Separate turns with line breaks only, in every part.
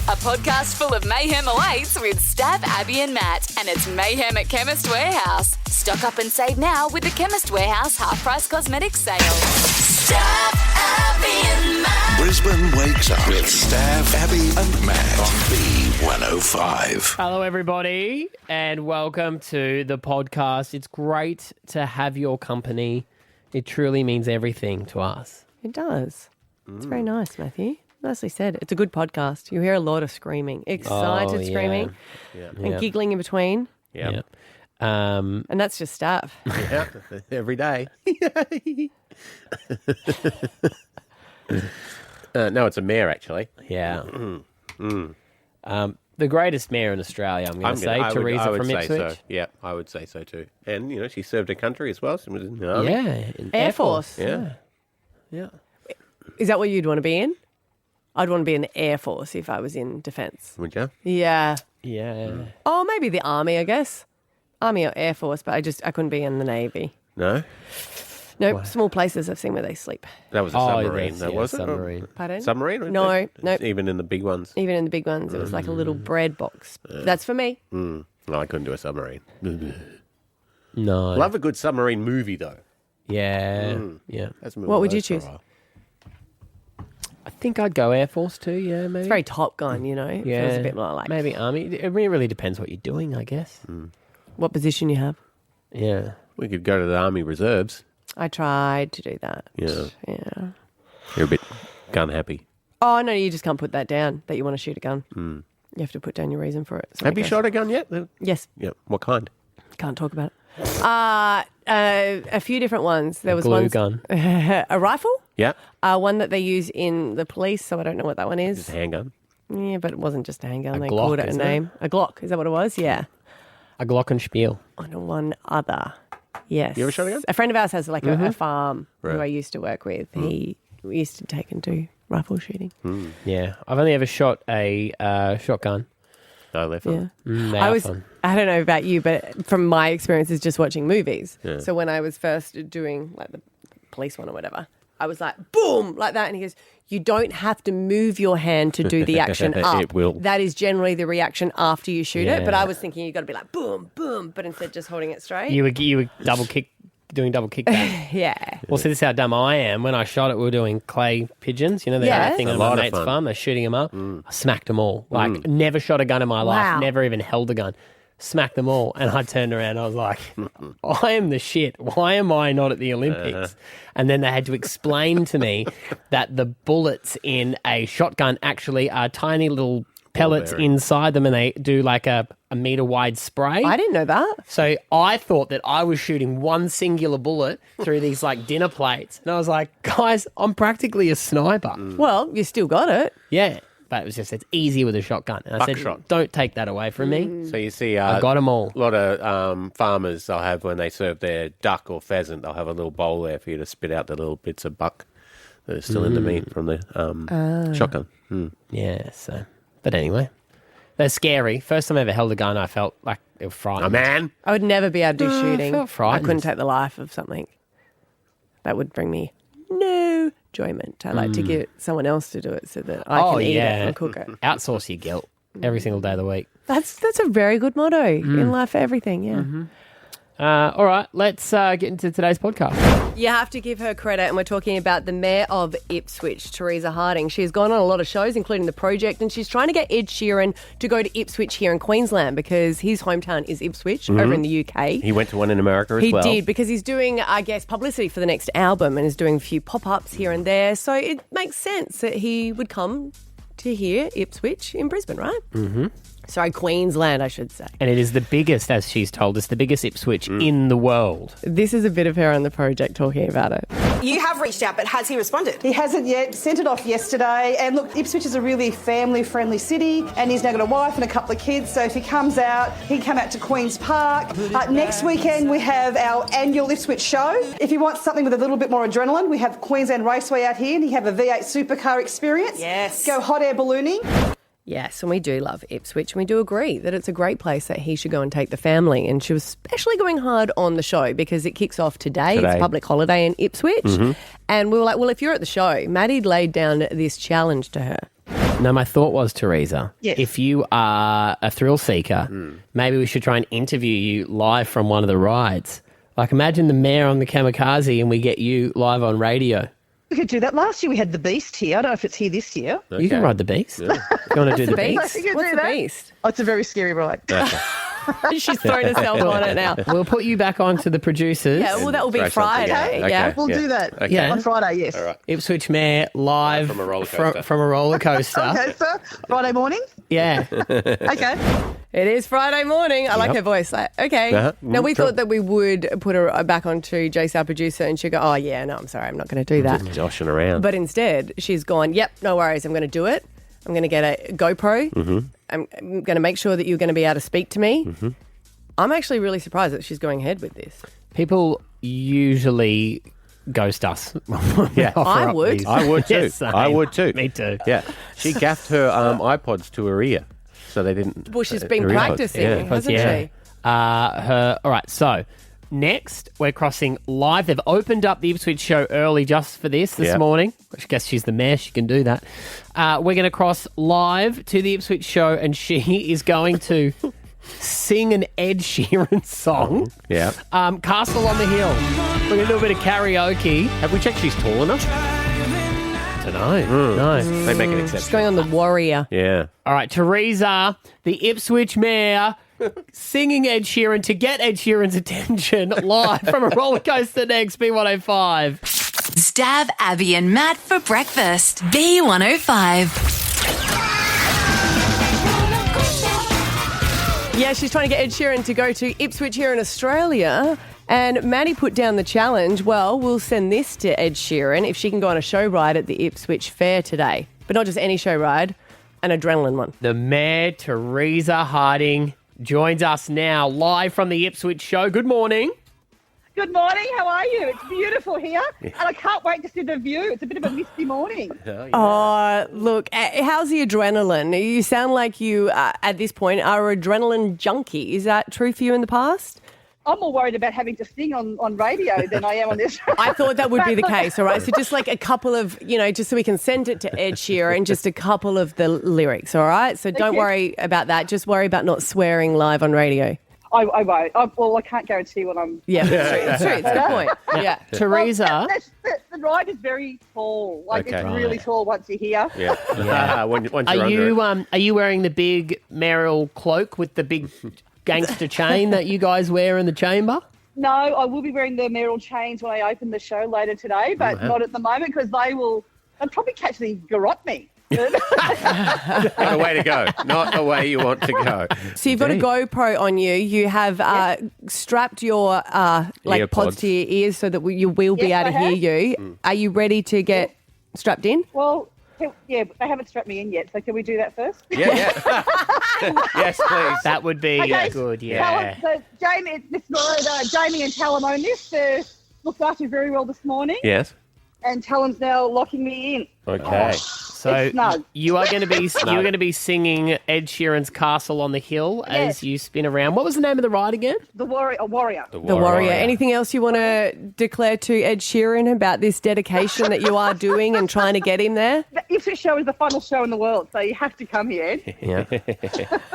A podcast full of mayhem awaits with Stav, Abby and Matt. And it's mayhem at Chemist Warehouse. Stock up and save now with the Chemist Warehouse half-price cosmetics sale. Stav, Abby and Matt.
Brisbane wakes up with Stav, Abby and Matt on B105.
Hello, everybody, and welcome to the podcast. It's great to have your company. It truly means everything to us.
It does. It's very nice, Matthew. Nicely said. It's a good podcast. You hear a lot of screaming, excited screaming, and giggling in between.
Yeah.
And that's just Stav.
Yeah, every day. No, it's a mayor, actually.
Yeah. The greatest mayor in Australia, I'm going to say, Teresa from Ipswich.
So. Yeah, I would say so too. And, you know, she served her country as well. She was in the army.
Yeah. In
Air Force.
Yeah.
Is that what you'd want to be in? I'd want to be in the Air Force if I was in defence.
Would you?
Yeah.
Yeah.
Oh, maybe the Army, I guess. Army or Air Force, but I couldn't be in the Navy.
No?
Nope, small places I've seen where they sleep.
That was a submarine, though, wasn't it?
Submarine.
Pardon?
Submarine?
No.
Even in the big ones?
Even in the big ones, it was like a little bread box. That's for me.
No, I couldn't do a submarine.
No.
Love a good submarine movie, though.
Yeah. Yeah.
What would you choose?
I think I'd go Air Force too, yeah, maybe.
It's very Top Gun, you know. It feels a bit more like
maybe Army. It really depends what you're doing, I guess.
what position you have.
Yeah.
We could go to the Army Reserves.
I tried to do that.
Yeah.
Yeah.
You're a bit gun happy.
Oh, no, you just can't put that down, that you want to shoot a gun. You have to put down your reason for it. So
Have you shot a gun yet?
Yes.
Yeah. What kind?
Can't talk about it. A few different ones. There was
glue gun.
A rifle?
Yeah.
One that they use in the police, so I don't know what that one is.
Just a handgun.
Yeah, but it wasn't just a handgun. They
Glock,
called it a
isn't
name. A Glock. Is that what it was? Yeah.
A Glockenspiel.
And one other. Yes.
You ever shot a gun?
A friend of ours has like a farm who
Right.
I used to work with. We used to take and do rifle shooting.
Yeah. I've only ever shot a shotgun.
No, they're fun.
Yeah.
They are fun.
I don't know about you, but from my experiences just watching movies.
Yeah.
So when I was first doing like the police one or whatever, I was like, boom, like that. And he goes, you don't have to move your hand to do the action up.
It will.
That is generally the reaction after you shoot
Yeah.
it. But I was thinking you've got to be like, boom, boom, but instead just holding it straight.
You were doing double kickback.
Yeah.
Well, see, this is how dumb I am. When I shot it, we were doing clay pigeons. You know, they
Yeah.
had a thing
A
on
lot
my
of
mate's
fun.
farm. They're shooting them up. I smacked them all. Like, never shot a gun in my life.
Wow.
Never even held a gun. Smacked them all. And I turned around. I was like, I am the shit. Why am I not at the Olympics? And then they had to explain to me that the bullets in a shotgun actually are tiny little pellets
bearing.
inside them, and they do like a meter wide spray.
I didn't know that.
So I thought that I was shooting one singular bullet through these like dinner plates. And I was like, guys, I'm practically a sniper.
Well, you still got it.
Yeah. But it was just, it's easier with a shotgun. And I said,
Buckshot.
don't take that away from me.
So you see,
I got them all.
A lot of farmers, they'll have, when they serve their duck or pheasant, they'll have a little bowl there for you to spit out the little bits of buck that are still in the meat from the shotgun.
Yeah, so. But anyway, they're scary. First time I ever held a gun, I felt like it was frightening.
Oh, man.
I would never be able to do shooting.
felt
I
frightened.
couldn't take the life of something. That would bring me no enjoyment. I like to get someone else to do it so that I can eat it and cook it.
Outsource your guilt every single day of the week.
That's a very good motto in life for everything, yeah.
All right, let's get into today's podcast.
You have to give her credit, and we're talking about the Mayor of Ipswich, Teresa Harding. She's gone on a lot of shows, including The Project, and she's trying to get Ed Sheeran to go to Ipswich here in Queensland because his hometown is Ipswich over in the UK.
He went to one in America as well.
He did, because he's doing, I guess, publicity for the next album and is doing a few pop-ups here and there. So it makes sense that he would come to here, Ipswich, in Brisbane, right? Mm-hmm. Sorry, Queensland, I should say.
And it is the biggest, as she's told us, the biggest Ipswich in the world.
This is a bit of her on The Project talking about it.
You have reached out, but has he responded?
He hasn't yet. Sent it off yesterday. And look, Ipswich is a really family-friendly city, and he's now got a wife and a couple of kids. So if he comes out, he can come out to Queen's Park. Next weekend, we have our annual Ipswich show. If you want something with a little bit more adrenaline, we have Queensland Raceway out here, and you have a V8 supercar experience.
Yes.
Go hot air ballooning.
Yes, and we do love Ipswich, and we do agree that it's a great place that he should go and take the family. And she was especially going hard on the show because it kicks off today. It's a public holiday in Ipswich. And we were like, well, if you're at the show, Maddie laid down this challenge to her.
No, my thought was, Teresa,
Yes.
if you are a thrill seeker, maybe we should try and interview you live from one of the rides. Like, imagine the mayor on the kamikaze and we get you live on radio.
We could do that. Last year we had the Beast here. I don't know if it's here this year.
You can ride the beast. You want to do the beast?
You can
What's
do
the
that.
beast?
Oh, it's a very scary ride.
She's thrown herself on it now.
We'll put you back on to the producers.
Yeah, well, that will be
Throw something
Friday.
out.
Yeah.
Okay.
We'll do that.
Okay.
Yeah.
On Friday, yes.
All right.
Ipswich Mayor live
From a roller coaster.
From a roller coaster.
Okay, sir. Friday morning?
Yeah.
Okay.
It is Friday morning. I like her voice. Like, okay.
Uh-huh.
Now, we
Sure.
thought that we would put her back onto Jace, our producer, and she'd go, oh, yeah, no, I'm sorry, I'm not going to do that.
Joshing around.
But instead, she's gone, yep, no worries, I'm going to do it. I'm going to get a GoPro.
Mm-hmm.
I'm going to make sure that you're going to be able to speak to me.
Mm-hmm.
I'm actually really surprised that she's going ahead with this.
People usually ghost us.
Yeah.
I would.
I would too.
Yes, same.
I would too.
Me too.
Yeah. She gaffed her iPods to her ear, so they didn't.
Well, she's been
her earpods.
practicing,
Yeah.
hasn't she?
All right, so next we're crossing live. They've opened up the Ipswich show early just for this
Yeah.
morning. I guess she's the mayor. She can do that. We're going to cross live to the Ipswich show, and she is going to sing an Ed Sheeran song.
Yeah.
Castle on the Hill. We're going to do a bit of karaoke.
Have we checked she's tall enough?
No.
They make an
She's
exception.
going on the Warrior.
Yeah.
All right, Teresa, the Ipswich mayor, singing Ed Sheeran to get Ed Sheeran's attention live from a roller coaster next, B105.
Stav, Abby, and Matt for breakfast. B105.
Yeah, she's trying to get Ed Sheeran to go to Ipswich here in Australia. And Maddie put down the challenge. Well, we'll send this to Ed Sheeran if she can go on a show ride at the Ipswich Fair today. But not just any show ride, an adrenaline one.
The mayor, Teresa Harding, joins us now live from the Ipswich show. Good morning.
Good morning, how are you? It's beautiful here, and I can't wait to see the view. It's a bit of a misty morning.
Oh, look, how's the adrenaline? You sound like you, at this point, are an adrenaline junkie. Is that true for you in the past?
I'm more worried about having to sing on radio than I am on this.
I thought that would be the case, all right? So just like a couple of, just so we can send it to Ed Sheeran, just a couple of the lyrics, all right? So don't worry about that. Just worry about not swearing live on radio.
I won't. I can't guarantee what I'm...
Yeah, it's true. It's a good point. Yeah.
Teresa.
The ride is very tall. Like,
Okay.
it's really tall once you're here.
Yeah. Once you're
Are you wearing the big mayoral cloak with the big gangster chain that you guys wear in the chamber?
No, I will be wearing the mayoral chains when I open the show later today, but not at the moment because they'll probably catch the garrot me.
Not a way to go. Not the way you want to go.
So you've got a GoPro on you. You have strapped your
Earpods.
pods to your ears so that you will be
Yes,
able to
I
hear you. Are you ready to get strapped in?
Well, yeah, but they haven't strapped me in yet, so can we do that first?
Yeah. Yes, please.
That would be
Okay.
good, yeah.
So Jamie and Callum own this. They looked after me very well this morning,
Yes.
and Callum's now locking me in.
Okay.
So
It's snug.
you are going to be singing Ed Sheeran's Castle on the Hill as
Yes.
you spin around. What was the name of the ride again?
The warrior.
The Warrior. Anything else you want to declare to Ed Sheeran about this dedication that you are doing and trying to get him there?
The Ipswich show is the funnest show in the world, so you have to come here.
Yeah.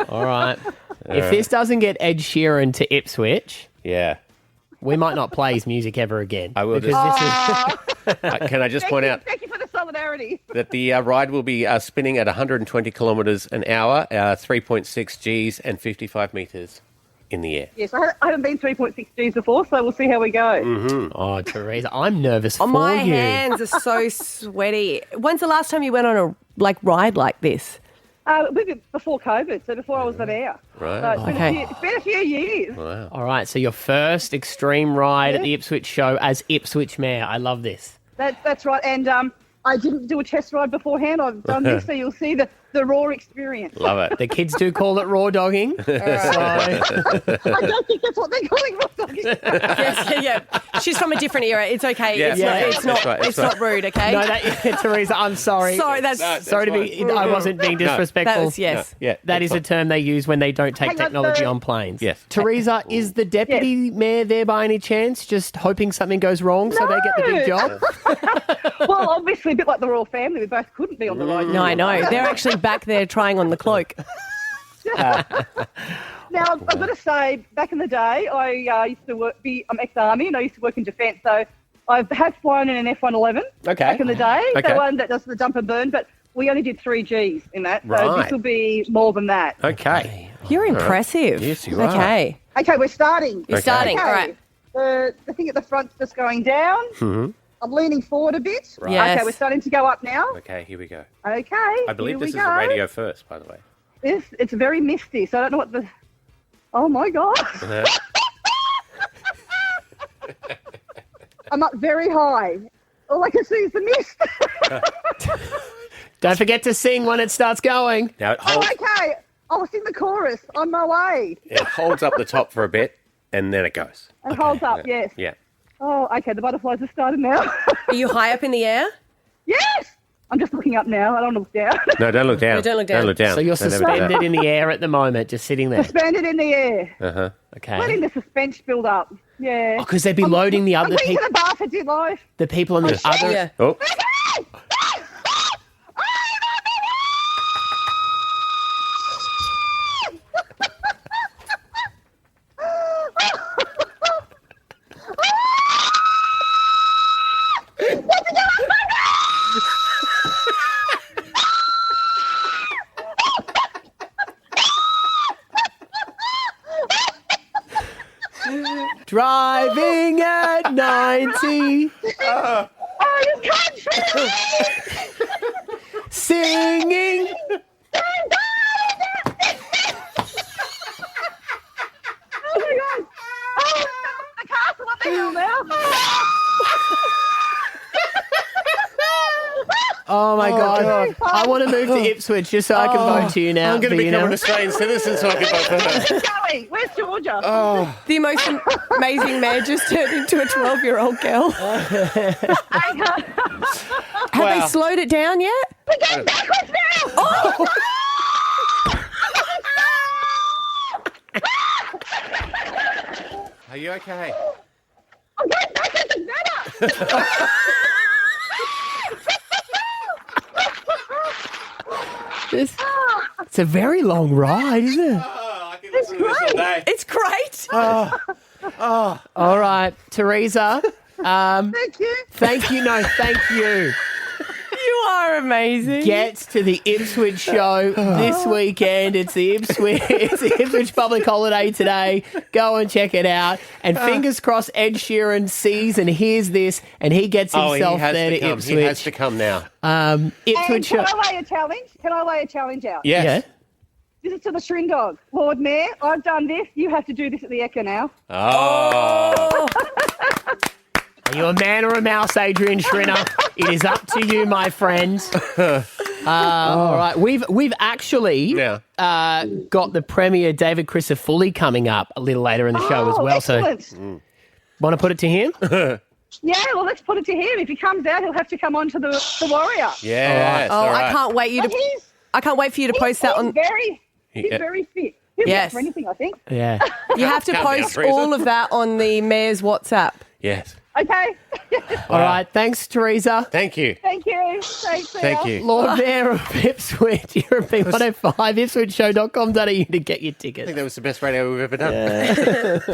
All right. If this doesn't get Ed Sheeran to Ipswich,
Yeah.
we might not play his music ever again.
I will
because this is
Can I just point out
Thank you for the solidarity.
that the ride will be spinning at 120 kilometres an hour, 3.6 Gs and 55 metres in the air.
Yes, I haven't been 3.6 Gs before, so we'll see how we go.
Oh, Teresa, I'm nervous for
My
you.
hands are so sweaty. When's the last time you went on a ride like this?
Before COVID, so before I was the mayor.
Right.
So it's been,
Okay.
it's been a few years.
Wow.
All right, so your first extreme ride at the Ipswich show as Ipswich Mayor. I love this.
That's right. And I didn't do a test ride beforehand. I've done this, so you'll see the the raw experience.
Love it.
The kids do call it raw dogging. So,
I don't think that's what they're calling raw dogging.
Yes, yeah. She's from a different era. It's okay.
Yeah.
It's,
Yeah.
not, it's, not,
That's right,
it's
that's
not rude, okay?
no, Teresa, I'm sorry.
Sorry, that's...
Sorry to be. I wasn't being disrespectful.
That was, yes.
Yeah,
That is a term they use when they don't take
Hang on,
technology
sir.
on planes.
Yes.
Teresa, is the deputy mayor there by any chance? Just hoping something goes wrong so they get the big job?
Well, obviously, a bit like the royal family, we both couldn't be on the road.
No, I know. They're actually back there trying on the cloak.
Now, I've got to say, back in the day, I used to I'm ex-army, and I used to work in defence, so I have flown in an F-111 back in the day,
Okay.
the one that does the dump and burn, but we only did 3 Gs in that, so
Right.
this will be more than that.
Okay.
You're impressive.
Yes, you are.
Okay.
Okay, we're starting.
You're starting.
Okay.
All right.
The thing at the front's just going down.
Mm-hmm.
I'm leaning forward a bit.
Right.
Yes.
Okay, we're starting to go up now.
Okay, here we go.
Okay,
I believe
here
this
we
is
go.
a radio first, by the way.
It's very misty, so I don't know what the... Oh, my God. I'm up very high. All I can see is the mist.
Don't forget to sing when it starts going.
Now it
Oh,
holds,
okay. I'll sing the chorus on my way.
it holds up the top for a bit, and then it goes.
And holds up, yes.
Yeah.
Oh, okay, the butterflies have started now.
Are you high up in the air?
Yes! I'm just looking up now. I don't look down.
No, don't look down.
No, don't look down.
Don't look down.
So you're
Don't ever do that.
suspended in the air at the moment, just sitting there.
Suspended in the air.
Uh-huh.
Letting
Okay.
the suspense build up. Yeah.
Because they'd be loading the
I'm
other
going
people.
to the bar for dear life.
The people on the other.
Yeah.
Oh,
Driving at 90,
Oh, you can't shoot me!
singing.
Oh, my God. Oh, the castle up the hill now.
Oh my God. I want to move to Ipswich just so I can vote to you now.
I'm going to
but you
become
know-
an Australian citizen so I can vote for her.
Where's Joey? Where's Georgia?
The most amazing man just turned into a 12-year-old girl. Have they slowed it down yet?
We're going backwards now.
Are you okay?
I'm going backwards and better.
It's a very long ride, isn't it?
Oh, I can listen to this all day.
It's great.
All right, Teresa.
Thank you.
Thank you. No, thank you.
You are amazing.
Get to the Ipswich show this weekend. It's the Ipswich public holiday today. Go and check it out. And fingers crossed Ed Sheeran sees and hears this and he gets
Oh,
himself
he has
there
to
to
come.
Ipswich.
He has to come now.
And
Ipswich
can
show.
I lay a challenge? Can I lay a challenge out?
Yes.
Yeah.
This is to the Shrin Dog. Lord Mayor, I've done this. You have to do this at the Ekka now.
Oh.
Are you a man or a mouse, Adrian Schrinner? It is up to you, my friend. All right. We've actually
Yeah.
got the Premier David Crisafulli coming up a little later in the show as well.
Excellent.
So want to put it to him?
Yeah, well, let's put it to him. If he comes out, he'll have to come on to the Warrior.
Yes.
Oh,
all right.
I can't wait
But
I can't wait for you to post that on.
He's very fit. He'll
Yes.
get for anything, I think.
Yeah.
You have to
Calm down,
post
Teresa.
all of that on the mayor's WhatsApp.
Yes.
Okay.
All right. Thanks, Teresa.
Thank you.
Thank you. Thanks,
Thank you.
Lord Mayor of Ipswich. You're at B105, ipswichshow.com.au to get your
I
tickets.
think that was the best radio we've ever done.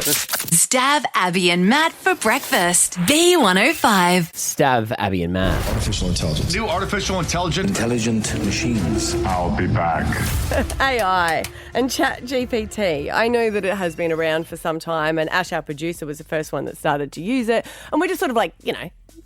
Stav, Abby, and Matt for breakfast. B105.
Stav, Abby and Matt.
Artificial intelligence.
New artificial intelligence.
Intelligent machines.
I'll be back.
AI and ChatGPT. I know that it has been around for some time, and Ash, our producer, was the first one that started to use it. And we're just sort of like,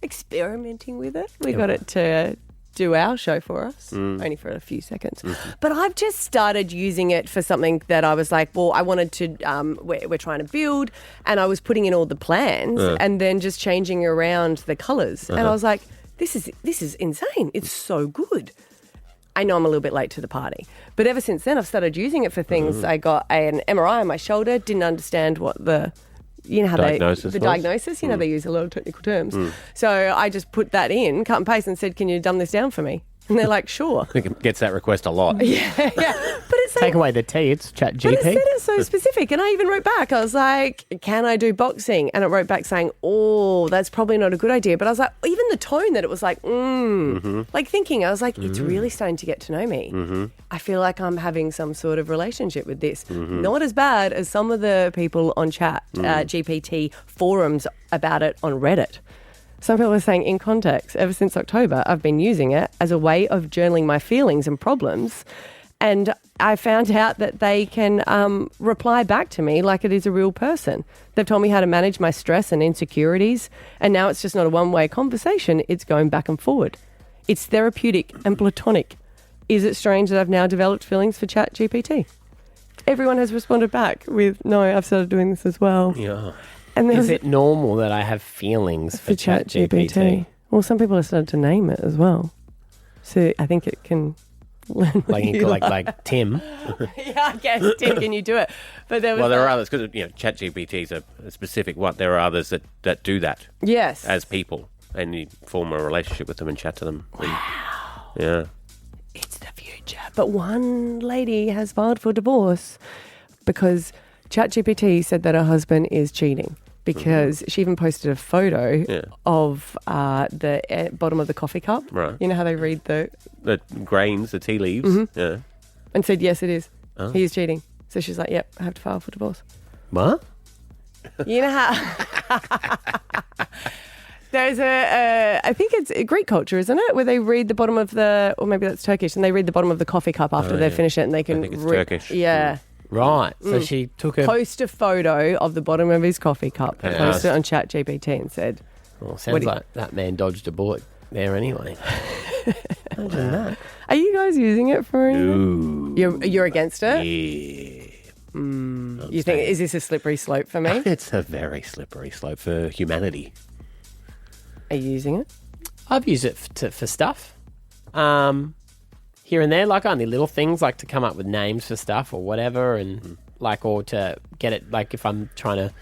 experimenting with it. We got it to do our show for us, only for a few seconds. But I've just started using it for something that I was like, well, I wanted to, we're trying to build, and I was putting in all the plans and then just changing around the colours. And I was like, this is insane. It's so good. I know I'm a little bit late to the party. But ever since then, I've started using it for things. I got an MRI on my shoulder, didn't understand what the
Diagnosis
diagnosis, they use a lot of technical terms. So I just put that in, cut and paste, and said, can you dumb this down for me? And they're like, sure.
I think it gets that request a lot.
Yeah. But it's
Take away the T, it's ChatGPT.
But it said it's so specific. And I even wrote back. I was like, can I do boxing? And it wrote back saying, oh, that's probably not a good idea. But I was like, even the tone that it was like, like thinking, I was like, it's really starting to get to know me. I feel like I'm having some sort of relationship with this. Not as bad as some of the people on GPT forums about it on Reddit. Some people are saying, in context, ever since October, I've been using it as a way of journaling my feelings and problems. And I found out that they can reply back to me like it is a real person. They've told me how to manage my stress and insecurities. And now it's just not a one-way conversation. It's going back and forward. It's therapeutic and platonic. Is it strange that I've now developed feelings for ChatGPT? Everyone has responded back with, no, I've started doing this as well.
Yeah.
And
is it normal that I have feelings for ChatGPT?
Well, some people have started to name it as well. So I think it can learn
like Tim.
Yeah, I guess, Tim, can you do it? But there
are others, because ChatGPT is a specific one. There are others that do that.
Yes.
As people. And you form a relationship with them and chat to them.
Wow.
Yeah.
It's the future. But one lady has filed for divorce because ChatGPT said that her husband is cheating. Because she even posted a photo of the bottom of the coffee cup.
Right.
You know how they read the
grains, the tea leaves. Yeah.
And said, yes, it is. Oh. He is cheating. So she's like, yep, I have to file for divorce.
What?
You know how... There's I think it's Greek culture, isn't it? Where they read the bottom of the, or maybe that's Turkish, and they read the bottom of the coffee cup after they finish it, and they can...
I think it's Turkish.
Yeah.
Right. So she took
post a photo of the bottom of his coffee cup and posted it on ChatGPT and said...
Well, sounds like that man dodged a bullet there anyway. Imagine that.
Are you guys using it for anything?
No.
You're against it?
Yeah.
You think, is this a slippery slope for me?
It's a very slippery slope for humanity.
Are you using it?
I've used it for stuff. Here and there, like only little things, like to come up with names for stuff or whatever, and or to get it, like if I'm trying to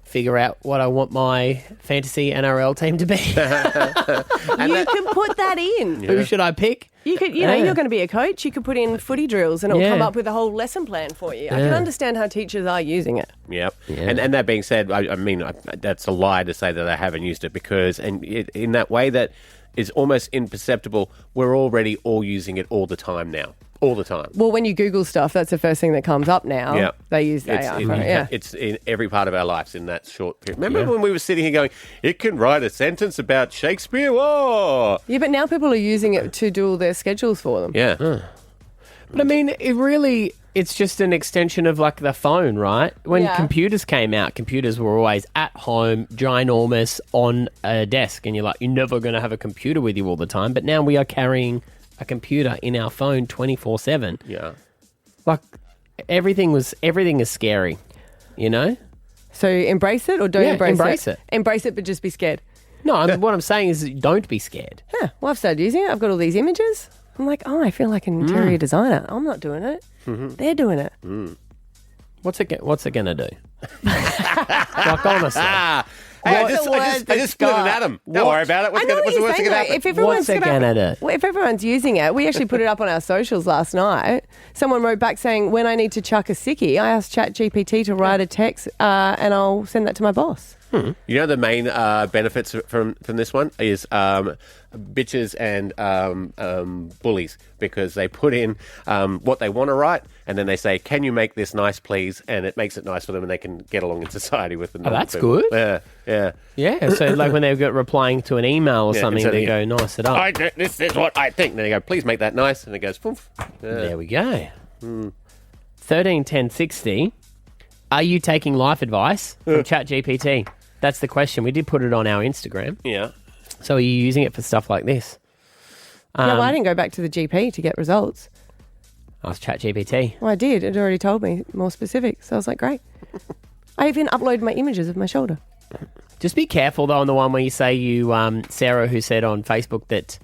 figure out what I want my fantasy NRL team to be.
You can put that in.
Who should I pick?
You could, you're going to be a coach. You could put in footy drills, and it'll come up with a whole lesson plan for you. I can understand how teachers are using it.
Yep. Yeah. And that being said, I mean, that's a lie to say that I haven't used it, because in that way that is almost imperceptible, we're already all using it all the time now. All the time.
Well, when you Google stuff, that's the first thing that comes up now.
Yeah.
They use AI for it.
It's in every part of our lives in that short period. Remember when we were sitting here going, it can write a sentence about Shakespeare? Whoa!
Yeah, but now people are using it to do all their schedules for them.
Yeah.
But I mean, it's just an extension of like the phone, right? When computers came out, computers were always at home, ginormous, on a desk. And you're never going to have a computer with you all the time. But now we are carrying a computer in our phone 24/7.
Yeah.
Like everything is scary, you know?
So embrace it or don't embrace
it?
Embrace it, but just be scared.
No, what I'm saying is don't be scared.
Yeah. Well, I've started using it. I've got all these images. I'm like, I feel like an interior designer. I'm not doing it. They're doing it.
What's it going to do? Like, honestly.
Hey, I just split an atom. Don't worry about it. What's the worst that can happen?
What's it going to do?
Well, if everyone's using it, we actually put it up on our socials last night. Someone wrote back saying, when I need to chuck a sickie, I asked ChatGPT to write a text and I'll send that to my boss.
You know the main benefits from this one is bitches and bullies, because they put in what they want to write, and then they say, can you make this nice, please? And it makes it nice for them, and they can get along in society with them.
Oh, that's good.
Yeah.
Yeah, so like when they're replying to an email or something, they go, nice it up.
This is what I think. And then they go, please make that nice. And it goes, poof.
There we go. 13 10 60. Are you taking life advice from ChatGPT? That's the question. We did put it on our Instagram.
Yeah.
So are you using it for stuff like this?
No, I didn't go back to the GP to get results.
Ask ChatGPT.
Well, I did. It already told me more specific. So I was like, great. I even uploaded my images of my shoulder.
Just be careful, though, on the one where you say Sarah, who said on Facebook that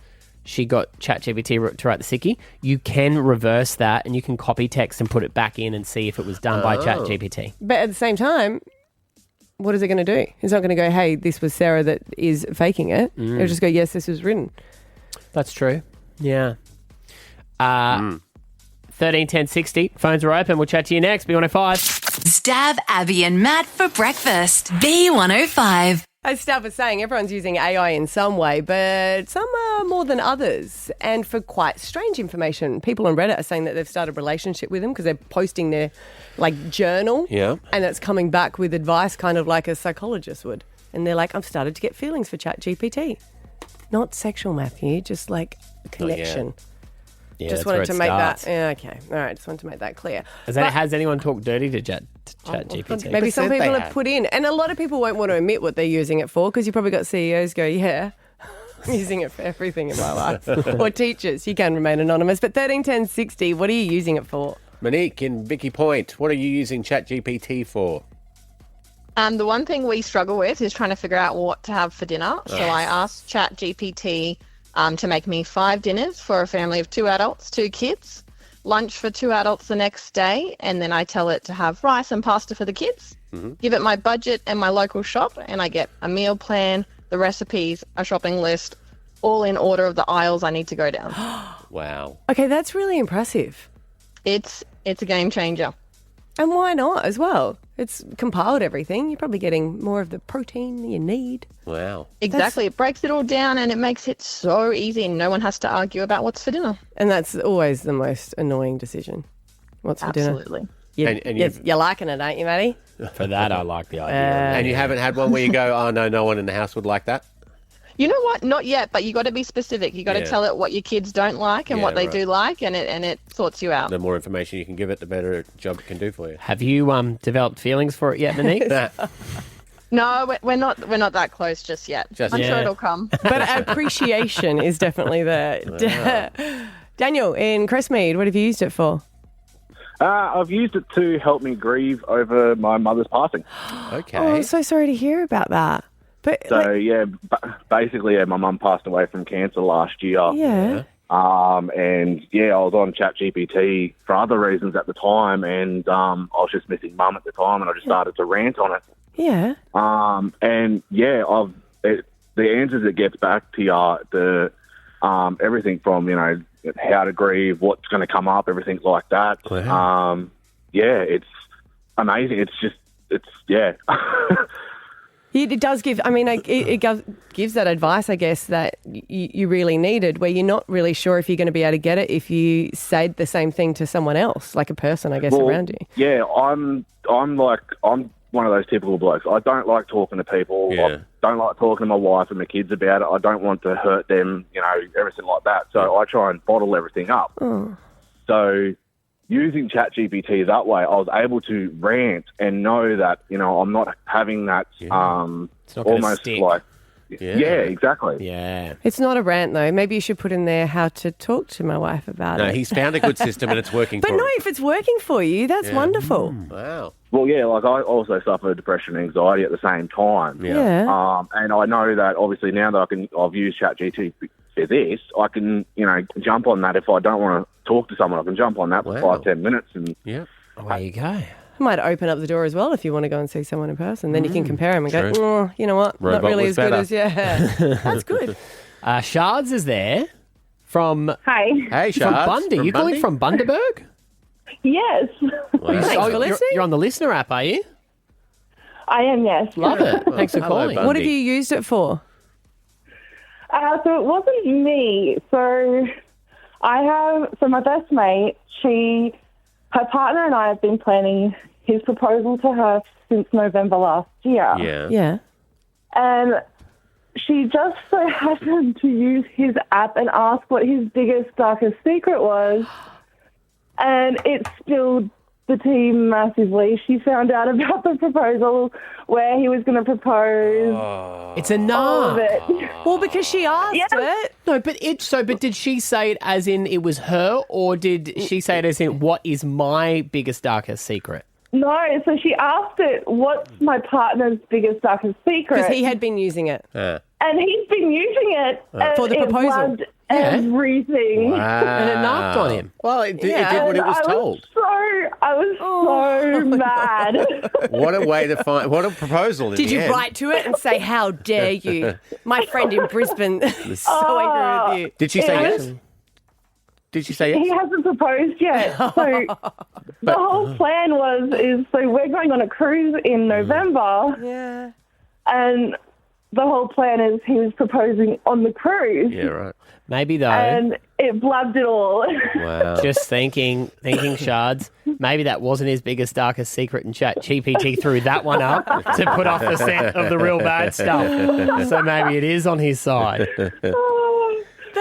she got ChatGPT to write the sickie, you can reverse that and you can copy text and put it back in and see if it was done by ChatGPT.
But at the same time, what is it going to do? It's not going to go, hey, this was Sarah that is faking it. It'll just go, yes, this was written.
That's true. Yeah. 13 10 60. Phones are open. We'll chat to you next. B105.
Stav, Abby and Matt for breakfast. B105.
As Stav was saying, everyone's using AI in some way, but some are more than others. And for quite strange information, people on Reddit are saying that they've started a relationship with him because they're posting their journal.
Yeah.
And it's coming back with advice kind of like a psychologist would. And they're like, I've started to get feelings for ChatGPT. Not sexual, Matthew, just like connection.
Yeah,
just
that's where
wanted to
it
make
starts.
that. Yeah, okay. All right. Just wanted to make that clear.
Has anyone talked dirty to ChatGPT?
Maybe some
100% they
people have
have.
put in, and a lot of people won't want to admit what they're using it for because you probably got CEOs go, yeah, I'm using it for everything in my life. Or teachers. You can remain anonymous. But 13 10 60, what are you using it for?
Monique in Vicky Point, what are you using ChatGPT for?
The one thing we struggle with is trying to figure out what to have for dinner. So I asked ChatGPT to make me 5 dinners for a family of 2 adults, 2 kids, lunch for 2 adults the next day, and then I tell it to have rice and pasta for the kids, give it my budget and my local shop, and I get a meal plan, the recipes, a shopping list, all in order of the aisles I need to go down.
Wow.
Okay, that's really impressive.
It's a game changer.
And why not as well? It's compiled everything. You're probably getting more of the protein you need.
Wow.
Exactly. It breaks it all down and it makes it so easy and no one has to argue about what's for dinner.
And that's always the most annoying decision. What's for dinner?
Absolutely.
You're liking it, aren't you, Maddie?
For that, I like the idea.
And you haven't had one where you go, oh, no one in the house would like that?
You know what? Not yet, but you got to be specific. You got to tell it what your kids don't like and what they do like, and it sorts you out.
The more information you can give it, the better job it can do for you.
Have you developed feelings for it yet, Monique?
No, we're not that close just yet. I'm sure it'll come.
But appreciation is definitely there.
Wow.
Daniel, in Crestmead, what have you used it for?
I've used it to help me grieve over my mother's passing.
Okay.
Oh, I'm so sorry to hear about that. But
basically, my mum passed away from cancer last year.
Yeah.
And I was on ChatGPT for other reasons at the time, and I was just missing mum at the time, and I just started to rant on it.
Yeah.
The answers it gets back to you, the everything from how to grieve, what's going to come up, everything like that.
Wow.
It's amazing. It's.
It does give, it gives that advice, I guess, that you really needed, where you're not really sure if you're going to be able to get it if you said the same thing to someone else, like a person, I guess, around you.
Yeah, I'm one of those typical blokes. I don't like talking to people.
Yeah.
I don't like talking to my wife and my kids about it. I don't want to hurt them, everything like that. So I try and bottle everything up.
Oh.
So using ChatGPT that way, I was able to rant and know that, I'm not having that
It's not gonna
almost
stick.
like... Yeah, exactly.
Yeah.
It's not a rant, though. Maybe you should put in there how to talk to my wife about it.
No, he's found a good system and it's working
But
for
no,
him.
if it's working for you, that's wonderful.
Wow.
Well, I also suffer depression and anxiety at the same time.
Yeah.
And I know that obviously now that I've used ChatGPT for this, I can, jump on that if I don't want to talk to someone. I can jump on that for 5-10 minutes and
Away you go.
It might open up the door as well if you want to go and see someone in person. Then you can compare them and
True.
go, oh, you know what?
Robot
not really
was
as good
better.
as, That's good.
Shards is there from...
Hi.
Hey,
From
Shards.
Bundy.
From
You're calling
Bundy?
from Bundaberg?
Yes.
Thanks for
you're,
listening.
you're on the listener app, are you?
I am, yes.
Love it. Thanks for
hello,
calling.
Bundy.
What have you used it for?
So it wasn't me. So my best mate, her partner and I have been planning his proposal to her since November last year.
Yeah.
Yeah.
And she just so happened to use his app and ask what his biggest, darkest secret was. And it spilled the tea massively. She found out about the proposal, where he was going to propose.
It's a
all of
no.
it.
Well, because she asked it.
No, but did she say it as in it was her, or did she say it as in what is my biggest, darkest secret?
No, so she asked it, what's my partner's biggest, darkest secret?
Because he had been using it.
And And he's been using it
For the
it
proposal.
loved everything.
And it knocked on him.
Well, it did what it was told.
I was so mad.
What a way to find... What a proposal in
Did
the
you
end.
write to it and say, how dare you? My friend in Brisbane is so angry with you.
Did she say yes? Did she say yes?
He hasn't proposed yet. So the whole plan so we're going on a cruise in November.
Yeah.
And the whole plan is he was proposing on the cruise.
Yeah, right.
Maybe though.
And it blabbed it all.
Wow.
Just thinking, Shards, maybe that wasn't his biggest, darkest secret, and ChatGPT threw that one up to put off the scent of the real bad stuff. So maybe it is on his side.
That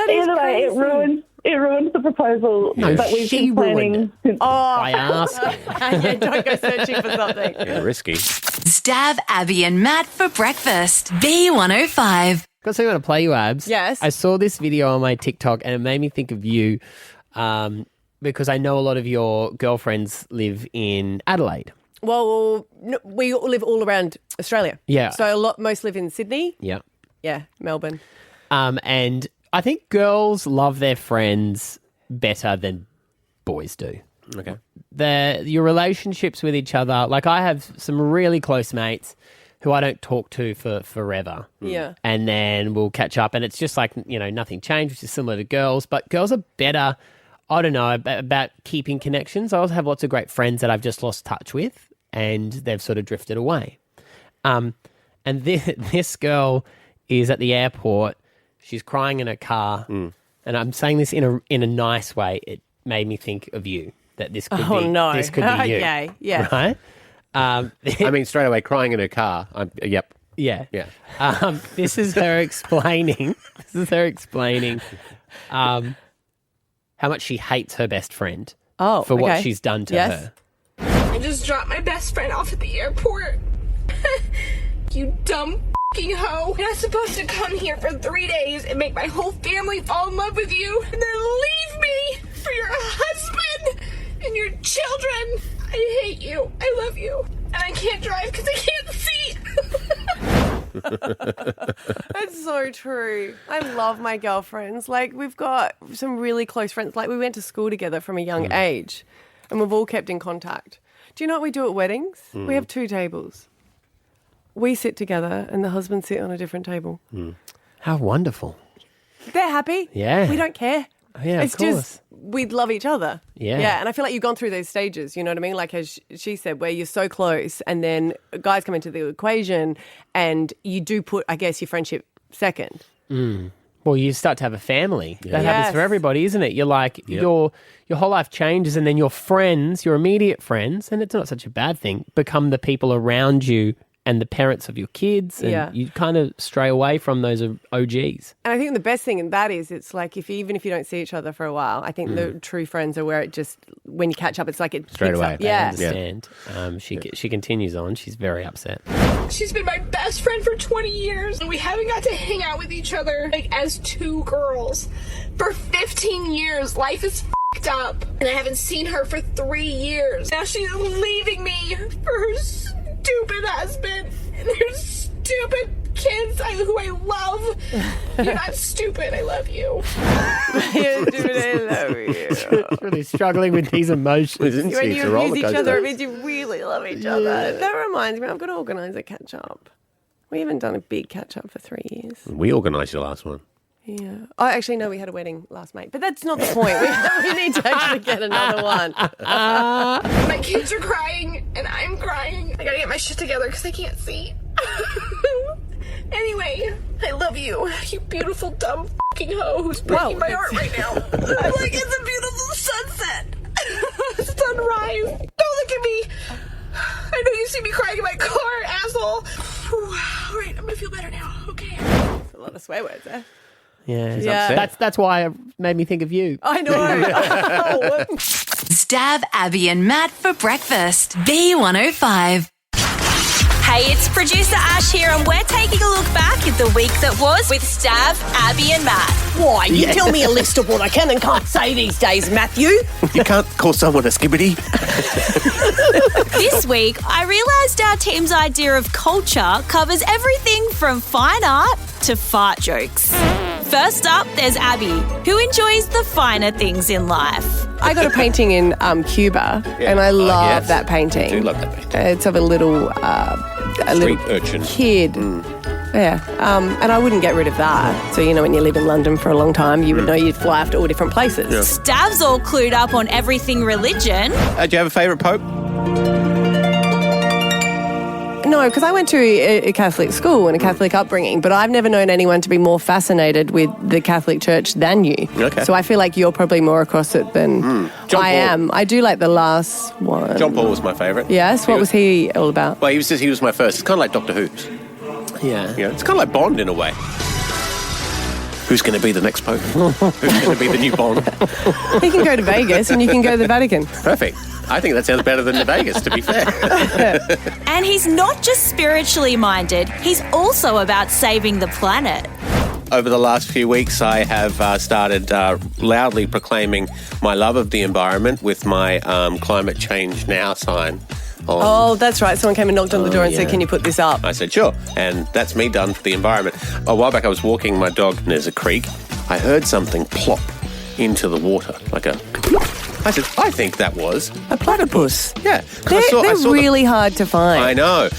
is
Either way,
crazy.
it ruins the proposal that we've been planning since.
I asked.
Yeah, don't go searching for something.
Yeah, risky.
Stab Abby and Matt for breakfast. B105.
Got something I want to play you, Abs.
Yes.
I saw this video on my TikTok and it made me think of you because I know a lot of your girlfriends live in Adelaide.
Well, no, we all live all around Australia.
Yeah.
So most live in Sydney.
Yeah.
Yeah, Melbourne.
And I think girls love their friends better than boys do.
Okay.
Your relationships with each other, like I have some really close mates who I don't talk to for forever.
Yeah.
And then we'll catch up and it's just like, nothing changed, which is similar to girls. But girls are better, I don't know, about keeping connections. I also have lots of great friends that I've just lost touch with and they've sort of drifted away. And this girl is at the airport. She's crying in her car. And I'm saying this in a nice way. It made me think of you, that this could be this could be you.
Okay, yeah.
Right?
I mean, straight away, crying in her car. Yep.
Yeah.
Yeah.
This is her explaining. How much she hates her best friend for what she's done to her.
I just dropped my best friend off at the airport. You dumb f***ing hoe. You're not supposed to come here for 3 days and make my whole family fall in love with you and then leave me for your husband and your children. I hate you. I love you. And I can't drive because I can't see.
That's so true. I love my girlfriends. Like, we've got some really close friends. Like, we went to school together from a young age and we've all kept in contact. Do you know what we do at weddings? We have 2 tables. We sit together and the husbands sit on a different table.
How wonderful.
They're happy.
Yeah.
We don't care.
Yeah,
it's
of course.
just we love each other.
Yeah.
Yeah, and I feel like you've gone through those stages, you know what I mean? Like as she said, where you're so close and then guys come into the equation and you do put, I guess, your friendship second.
Well, you start to have a family.
Yeah.
That happens for everybody, isn't it? You're like, your whole life changes and then your friends, your immediate friends, and it's not such a bad thing, become the people around you and the parents of your kids, and you kind of stray away from those OGs.
And I think the best thing in that is it's like even if you don't see each other for a while, I think the true friends are where it just, when you catch up, it's like it
straight
picks
away.
Up. Yeah.
I understand. She continues on. She's very upset.
She's been my best friend for 20 years, and we haven't got to hang out with each other like as 2 girls. For 15 years, life is f***ed up, and I haven't seen her for 3 years. Now she's leaving me for her stupid husband and their stupid kids who I love. You're not stupid. I love you.
You're stupid. I love you.
Really struggling with these emotions, isn't
When
she?
you abuse each other, it means you really love each other. That reminds me, I've got to organise a catch-up. We haven't done a big catch-up for 3 years.
We organised your last one.
Yeah. Oh, actually, no, we had a wedding last May. But that's not the point. We need to actually get another one.
My kids are crying, and I'm crying. I gotta get my shit together because I can't see. Anyway, I love you, you beautiful, dumb f***ing hoe who's breaking my heart right now. I'm like, it's a beautiful sunset. Sunrise. Don't look at me. I know you see me crying in my car, asshole. All right, I'm gonna feel better now. Okay.
That's a lot of swear words there.
Yeah. That's why it made me think of you.
I know.
Stab Abby and Matt for breakfast. B105.
Hey, it's producer Ash here, and we're taking a look back at the week that was with Stav, Abby, and Matt.
Why? You tell me a list of what I can and can't say these days, Matthew.
You can't call someone a skibbity.
This week, I realised our team's idea of culture covers everything from fine art to fart jokes. First up, there's Abby, who enjoys the finer things in life.
I got a painting in Cuba, and I love that painting.
I do love that painting.
It's of a little
Street urchin.
kid. Yeah, and I wouldn't get rid of that. So, you know, when you live in London for a long time, you would know you'd fly off to all different places.
Yeah.
Stav's all clued up on everything religion.
Do you have a favourite pope?
No, because I went to a Catholic school and a Catholic upbringing, but I've never known anyone to be more fascinated with the Catholic Church than you.
Okay.
So I feel like you're probably more across it than
John
I
Paul.
am. I do like the last one.
John Paul was my favourite.
Yes? What was he all about?
Well, he was my first. It's kind of like Doctor Who.
Yeah.
It's kind of like Bond in a way. Who's going to be the next pope? Who's going to be the new Bond?
He can go to Vegas and you can go to the Vatican.
Perfect. I think that sounds better than the Vegas, to be fair.
And he's not just spiritually minded, he's also about saving the planet.
Over the last few weeks, I have started loudly proclaiming my love of the environment with my Climate Change Now sign.
Oh, that's right. Someone came and knocked on the door and said, can you put this up?
I said, sure. And that's me done for the environment. A while back, I was walking my dog, and there's a creek. I heard something plop into the water, like a... I said, I think that was
a platypus.
Yeah.
They're really hard to find.
I know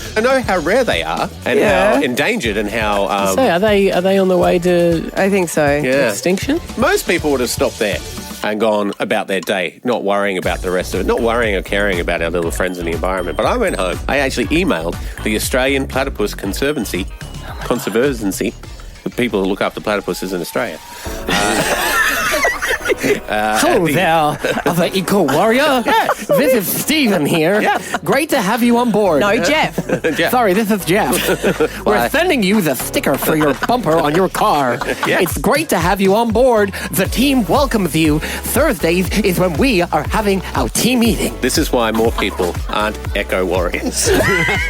how rare they are and how endangered and how...
are they on the way to...
I think so.
Extinction?
Most people would have stopped there and gone about their day, not worrying about the rest of it, not worrying or caring about our little friends in the environment. But I went home. I actually emailed the Australian Platypus Conservancy, the people who look after platypuses in Australia.
Hello there, other eco-warrior. This is Stephen here. Great to have you on board.
No, Jeff.
Sorry, this is Jeff. We're sending you the sticker for your bumper on your car. It's great to have you on board. The team welcomes you. Thursdays is when we are having our team meeting.
This is why more people aren't eco-warriors.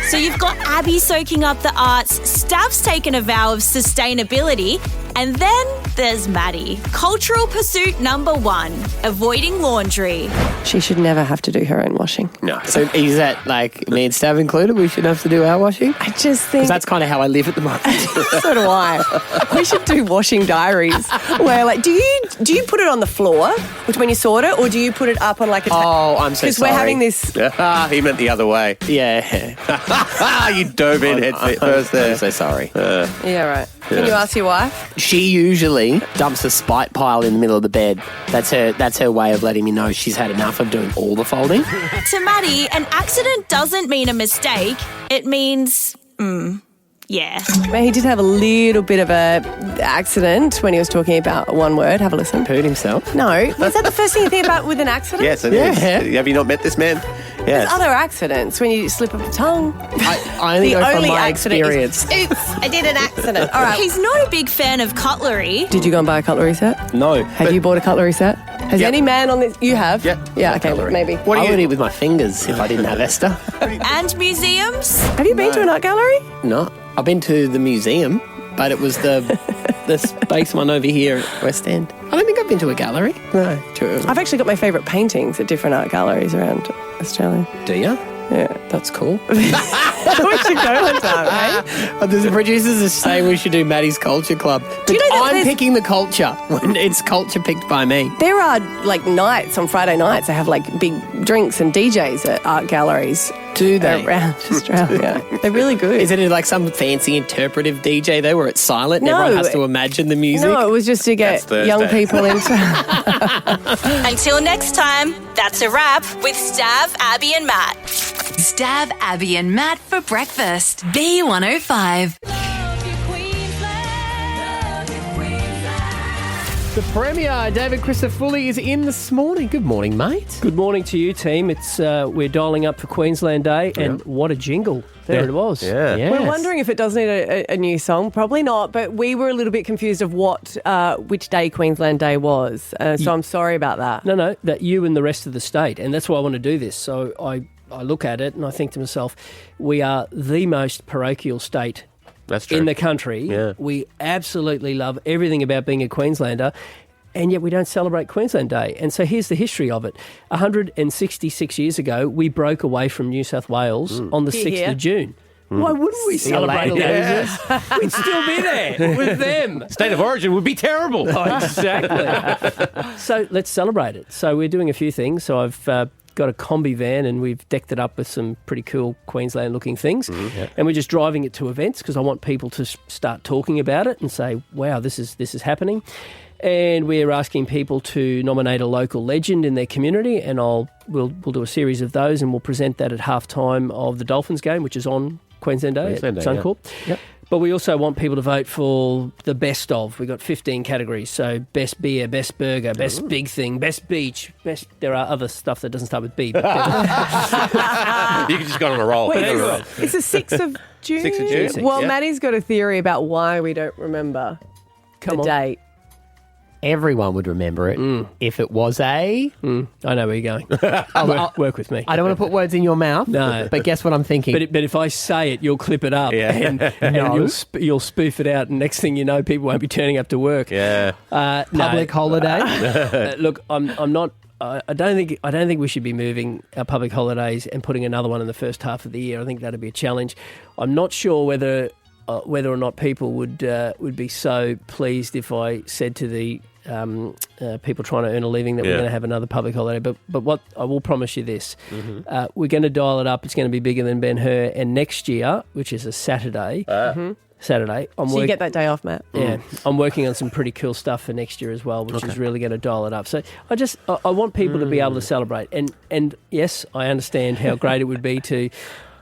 So you've got Abby soaking up the arts, Stav's taken a vow of sustainability, and then there's Maddie. Cultural pursuit number 1, avoiding laundry.
She should never have to do her own washing.
No.
So is that like me and Stav included? We should have to do our washing?
I just think...
Because that's kind of how I live at the moment.
So do I. We should do washing diaries. Where, like, do you put it on the floor when you sort it, or do you put it up on like a...
Oh, I'm so sorry.
Because we're having this...
He meant the other way.
Yeah.
You dove in head first there.
I'm so sorry.
Yeah, right. Can you ask your wife?
She usually dumps a spite pile in the middle of the bed. That's her way of letting me know she's had enough of doing all the folding.
To Maddie, an accident doesn't mean a mistake. It means, yeah.
He did have a little bit of a accident when he was talking about one word. Have a listen.
Pooed himself?
No. Was that the first thing you think about with an accident?
Yes, it is. Have you not met this man? Yes.
There's other accidents when you slip up the tongue.
I only know from my experience.
Oops, I did an accident. All right.
He's not a big fan of cutlery.
Did you go and buy a cutlery set?
No.
Have you bought a cutlery set? Has any man on this... You have?
Yeah.
Yeah, okay,
Cutlery.
maybe.
I would eat with my fingers if I didn't have Esther.
And museums.
Have you been to an art gallery?
No. I've been to the museum, but it was the space one over here at West End. I don't think I've been to a gallery. No.
I've actually got my favourite paintings at different art galleries around Australia.
Do you?
Yeah.
That's cool.
We should go one time, eh?
The producers are saying we should do Maddie's Culture Club.
Do you know that
I'm picking the culture when it's culture picked by me.
There are, like, nights on Friday nights. They have, like, big drinks and DJs at art galleries.
Do they?
Around Australia. They're really good.
Is it like some fancy interpretive DJ though where it's silent and everyone has to imagine the music?
No, it was just to get young people into...
Until next time, that's a wrap with Stav, Abby and Matt.
Stav, Abby and Matt for breakfast. B105.
The Premier, David Christofuli, is in this morning. Good morning, mate.
Good morning to you, team. It's we're dialing up for Queensland Day, and what a jingle. There it was.
Yeah.
Yes.
We're wondering if it does need a new song. Probably not, but we were a little bit confused of which day Queensland Day was. So I'm sorry about that.
No, that you and the rest of the state, and that's why I want to do this. So I I look at it and I think to myself, we are the most parochial state
That's true.
in the country.
Yeah.
We absolutely love everything about being a Queenslander, and yet we don't celebrate Queensland Day. And so here's the history of it. 166 years ago, we broke away from New South Wales on the 6th of June. Why wouldn't we celebrate all losers? We'd still be there with them.
State of origin would be terrible.
Oh, exactly. So let's celebrate it. So we're doing a few things. So I've got a combi van and we've decked it up with some pretty cool Queensland-looking things. And we're just driving it to events because I want people to start talking about it and say, wow, this is happening. And we're asking people to nominate a local legend in their community, and we'll do a series of those, and we'll present that at halftime of the Dolphins game, which is on Queensland Day at Suncorp.
Yep.
But we also want people to vote for the best of. We've got 15 categories, so best beer, best burger, best big thing, best beach, best. There are other stuff that doesn't start with B. But
You can just go on a roll.
Wait, it's the 6th of June?
6th of June.
Well,
Yeah.
Maddie's got a theory about why we don't remember the date.
Everyone would remember it if it was a...
I know where you're going. Work with me.
I don't want to put words in your mouth,
No.
but guess what I'm thinking?
But if I say it, you'll clip it up and
No.
you'll spoof it out, and next thing you know, people won't be turning up to work.
Yeah.
Public holiday?
Look, I'm not. I don't think we should be moving our public holidays and putting another one in the first half of the year. I think that'd be a challenge. I'm not sure whether or not people would be so pleased if I said to the people trying to earn a living that we're going to have another public holiday. But what I will promise you this, we're going to dial it up. It's going to be bigger than Ben-Hur. And next year, which is a Saturday,
So you get that day off, Matt.
Yeah, I'm working on some pretty cool stuff for next year as well, which is really going to dial it up. So I want people to be able to celebrate. And yes, I understand how great it would be to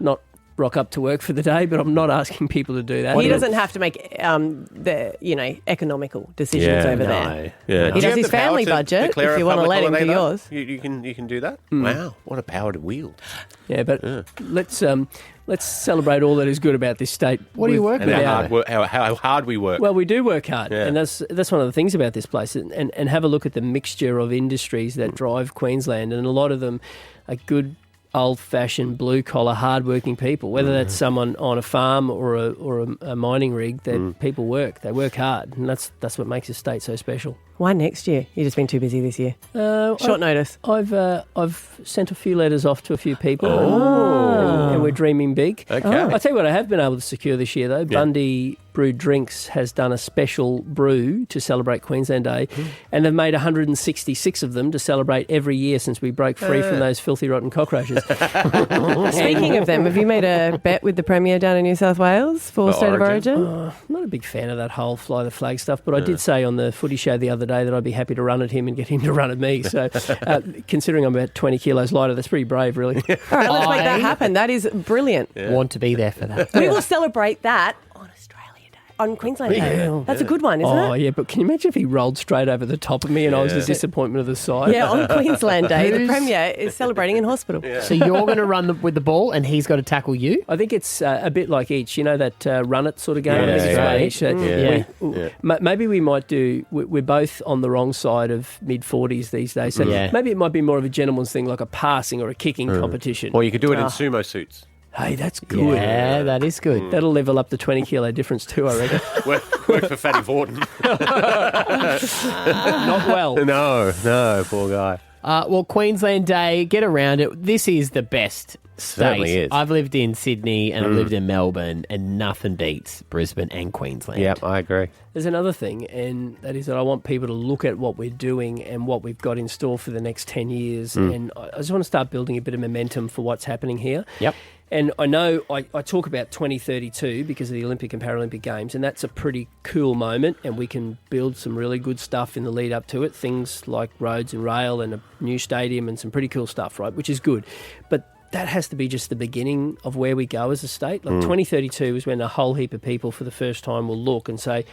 not rock up to work for the day, but I'm not asking people to do that.
He doesn't have to make the economical decisions over there.
Yeah.
He does his family budget. If you want to let him do yours,
you can do that. Wow, what a power to wield!
Yeah, but let's celebrate all that is good about this state.
What are you working
on? How hard we work.
Well, we do work hard, and that's one of the things about this place. And have a look at the mixture of industries that drive Queensland, and a lot of them are good, old-fashioned, blue-collar, hard-working people. Whether that's someone on a farm or a mining rig, that people work. They work hard, and that's what makes this state so special.
why next year? You've just been too busy this year. Short notice.
I've sent a few letters off to a few people, and we're dreaming big.
Okay.
I'll tell you what I have been able to secure this year, though. Bundy Brewed Drinks has done a special brew to celebrate Queensland Day, and they've made 166 of them to celebrate every year since we broke free from those filthy, rotten cockroaches.
Speaking of them, have you made a bet with the Premier down in New South Wales for State of Origin?
I'm not a big fan of that whole fly the flag stuff, but I did say on the footy show the other day that I'd be happy to run at him and get him to run at me. So considering I'm about 20 kilos lighter, that's pretty brave, really.
All right, let's make that happen. That is brilliant.
Want to be there for that.
We will celebrate that on Queensland Day. That's a good one, isn't it?
Oh, yeah, but can you imagine if he rolled straight over the top of me and I was the disappointment of the side?
Yeah, on Queensland Day, the Premier is celebrating in hospital.
So you're going to run with the ball and he's got to tackle you?
I think it's a bit like each, you know, that run it sort of game. Maybe we might do, we're both on the wrong side of mid-40s these days, so maybe it might be more of a gentleman's thing, like a passing or a kicking competition.
Or you could do it in sumo suits.
Hey, that's good.
Yeah, that is good.
That'll level up the 20 kilo difference too, I reckon.
Work for Fatty Vorton.
Not well.
No, poor guy.
Well, Queensland Day, get around it. This is the best state.
Certainly is.
I've lived in Sydney and I've lived in Melbourne, and nothing beats Brisbane and Queensland.
Yep, I agree.
There's another thing, and that is that I want people to look at what we're doing and what we've got in store for the next 10 years. And I just want to start building a bit of momentum for what's happening here.
Yep.
And I know I talk about 2032 because of the Olympic and Paralympic Games, and that's a pretty cool moment, and we can build some really good stuff in the lead up to it, things like roads and rail and a new stadium and some pretty cool stuff, right, which is good. But that has to be just the beginning of where we go as a state. Like 2032 is when a whole heap of people for the first time will look and say,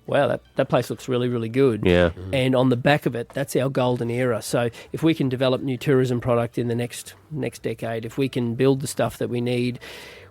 wow, that place looks really, really good.
Yeah.
And on the back of it, that's our golden era. So if we can develop new tourism product in the next decade, if we can build the stuff that we need,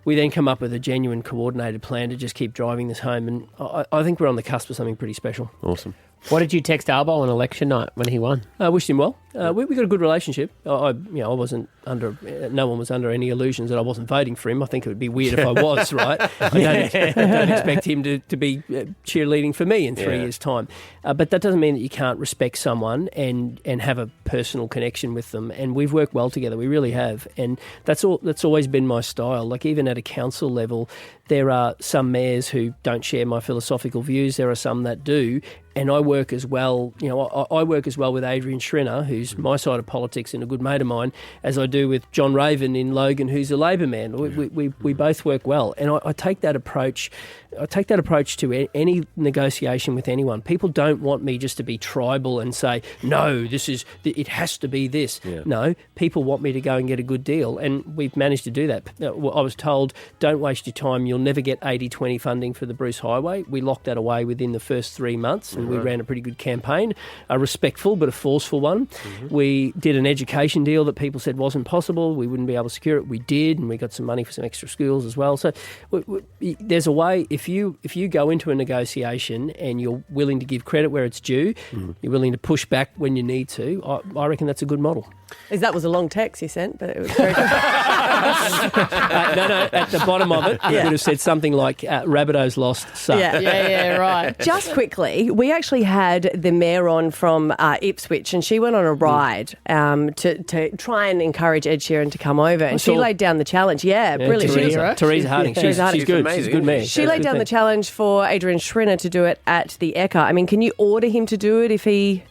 we then come up with a genuine coordinated plan to just keep driving this home. And I think we're on the cusp of something pretty special.
Awesome.
What did you text Albo on election night when he won?
Wished him well. We got a good relationship. I wasn't under. No one was under any illusions that I wasn't voting for him. I think it would be weird if I was, right? I don't expect him to be cheerleading for me in 3 years' time. But that doesn't mean that you can't respect someone and have a personal connection with them. And we've worked well together. We really have. And that's always been my style. Like even at a council level, there are some mayors who don't share my philosophical views. There are some that do. And I work as well, I work as well with Adrian Schrinner, who's my side of politics and a good mate of mine, as I do with John Raven in Logan, who's a Labor man. We both work well. And I take that approach. I take that approach to any negotiation with anyone. People don't want me just to be tribal and say, no, it has to be this. Yeah. No, people want me to go and get a good deal. And we've managed to do that. I was told, don't waste your time. You'll never get 80-20 funding for the Bruce Highway. We locked that away within the first 3 months. And we ran a pretty good campaign, a respectful but a forceful one. We did an education deal that people said wasn't possible. We wouldn't be able to secure it. We did, and we got some money for some extra schools as well. So there's a way, if you go into a negotiation and you're willing to give credit where it's due, you're willing to push back when you need to, I reckon that's a good model.
That was a long text you sent, but it was very good.
No, at the bottom of it, it would have said something like, Rabbitohs lost, so.
Yeah, right. Just quickly, we actually had the mayor on from Ipswich, and she went on a ride to try and encourage Ed Sheeran to come over, and she laid down the challenge. Yeah, brilliant.
Teresa Harding. She's good. She's a good mayor.
She laid down the challenge for Adrian Schrinner to do it at the Ekka. I mean, can you order him to do it if he...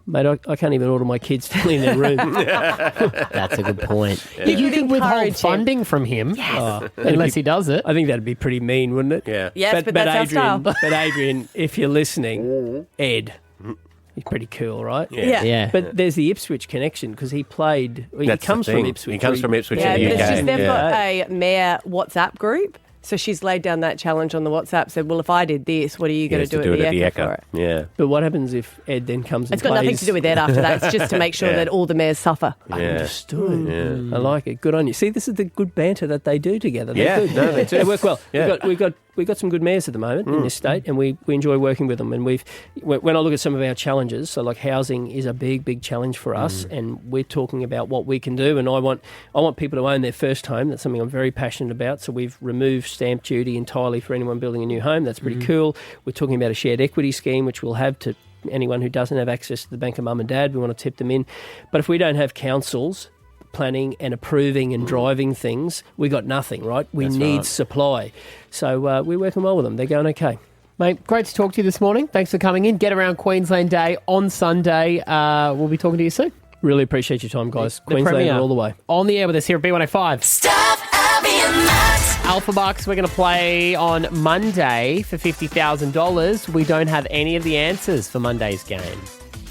Mate, I can't even order my kids to in their room.
That's a good point. Yeah. You could withhold funding from him unless he does it.
I think that'd be pretty mean, wouldn't it?
Yeah.
Yes, but that's our style.
But Adrian, if you're listening, Ed, he's pretty cool, right?
Yeah.
But there's the Ipswich connection because he played... He comes from Ipswich.
He comes from Ipswich
in
the UK.
They've got a mayor WhatsApp group. So she's laid down that challenge on the WhatsApp, said, well, if I did this, what are you going to do at the Ekka for it?
Yeah.
But what happens if Ed then comes and
plays? It's got nothing to do with Ed after that. It's just to make sure that all the mayors suffer.
Yeah. Understood. Yeah. I like it. Good on you. See, this is the good banter that they do together.
They're good. No,
they work well. Yeah. We've got some good mayors at the moment in this state, and we enjoy working with them. And when I look at some of our challenges, so like housing is a big challenge for us, and we're talking about what we can do. And I want people to own their first home. That's something I'm very passionate about. So we've removed stamp duty entirely for anyone building a new home. That's pretty cool. We're talking about a shared equity scheme, which we'll have to anyone who doesn't have access to the bank of mum and dad. We want to tip them in. But if we don't have councils planning and approving and driving things, we got nothing, right? We need supply. So we're working well with them. They're going okay.
Mate, great to talk to you this morning. Thanks for coming in. Get Around Queensland Day on Sunday. We'll be talking to you soon.
Really appreciate your time, guys. Queensland all the way.
On the air with us here at B105.
Stav, Abby and Matt.
Alpha Bucks, we're going to play on Monday for $50,000. We don't have any of the answers for Monday's game.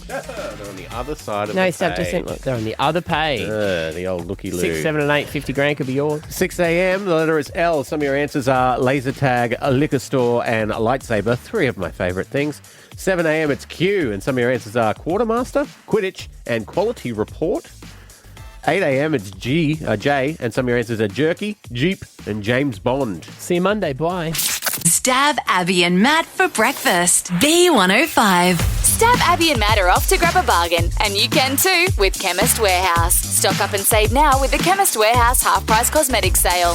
They're on the other side of
the
page.
Stav just sent one.
They're on the other page.
The old looky-loo.
6, 7 and 8, 50 grand could be yours.
6 a.m, the letter is L. Some of your answers are laser tag, a liquor store, and a lightsaber. 3 of my favourite things. 7 a.m, it's Q, and some of your answers are quartermaster, Quidditch, and quality report. 8 a.m, it's J, and some of your answers are jerky, Jeep, and James Bond.
See you Monday. Bye.
Stav, Abby and Matt for breakfast. B105. Stav, Abby and Matt are off to grab a bargain. And you can too with Chemist Warehouse. Stock up and save now with the Chemist Warehouse half-price cosmetic sale.